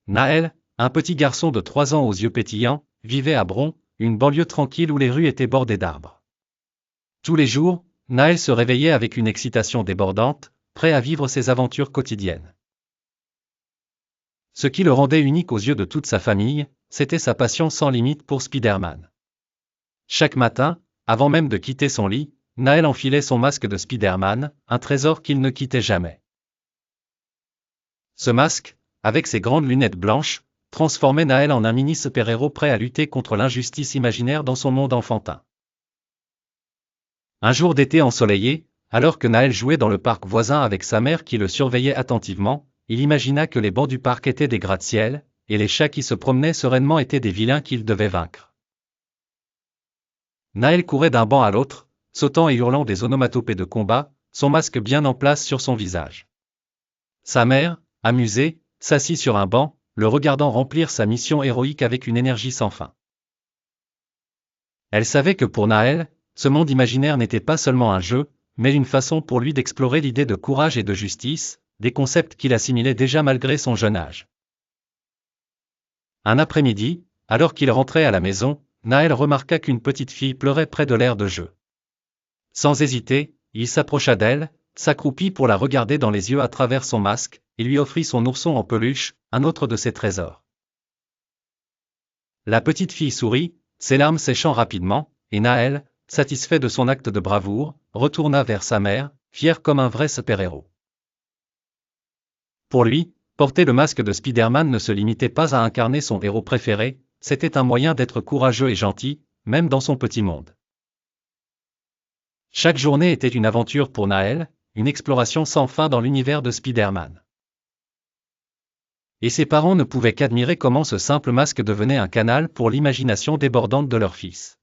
Naël, un petit garçon de 3 ans aux yeux pétillants, vivait à Bron, une banlieue tranquille où les rues étaient bordées d'arbres. Tous les jours, Naël se réveillait avec une excitation débordante, prêt à vivre ses aventures quotidiennes. Ce qui le rendait unique aux yeux de toute sa famille, c'était sa passion sans limite pour Spider-Man. Chaque matin, avant même de quitter son lit, Naël enfilait son masque de Spider-Man, un trésor qu'il ne quittait jamais. Ce masque, avec ses grandes lunettes blanches, transformait Naël en un mini super-héros prêt à lutter contre l'injustice imaginaire dans son monde enfantin. Un jour d'été ensoleillé, alors que Naël jouait dans le parc voisin avec sa mère qui le surveillait attentivement, il imagina que les bancs du parc étaient des gratte-ciel, et les chats qui se promenaient sereinement étaient des vilains qu'il devait vaincre. Naël courait d'un banc à l'autre, sautant et hurlant des onomatopées de combat, son masque bien en place sur son visage. Sa mère, amusée, s'assit sur un banc, le regardant remplir sa mission héroïque avec une énergie sans fin. Elle savait que pour Naël, ce monde imaginaire n'était pas seulement un jeu, mais une façon pour lui d'explorer l'idée de courage et de justice, des concepts qu'il assimilait déjà malgré son jeune âge. Un après-midi, alors qu'il rentrait à la maison, Naël remarqua qu'une petite fille pleurait près de l'aire de jeu. Sans hésiter, il s'approcha d'elle, s'accroupit pour la regarder dans les yeux à travers son masque, et lui offrit son ourson en peluche, un autre de ses trésors. La petite fille sourit, ses larmes séchant rapidement, et Naël, satisfait de son acte de bravoure, retourna vers sa mère, fier comme un vrai super-héros. Pour lui, porter le masque de Spider-Man ne se limitait pas à incarner son héros préféré, c'était un moyen d'être courageux et gentil, même dans son petit monde. Chaque journée était une aventure pour Naël, une exploration sans fin dans l'univers de Spider-Man. Et ses parents ne pouvaient qu'admirer comment ce simple masque devenait un canal pour l'imagination débordante de leur fils.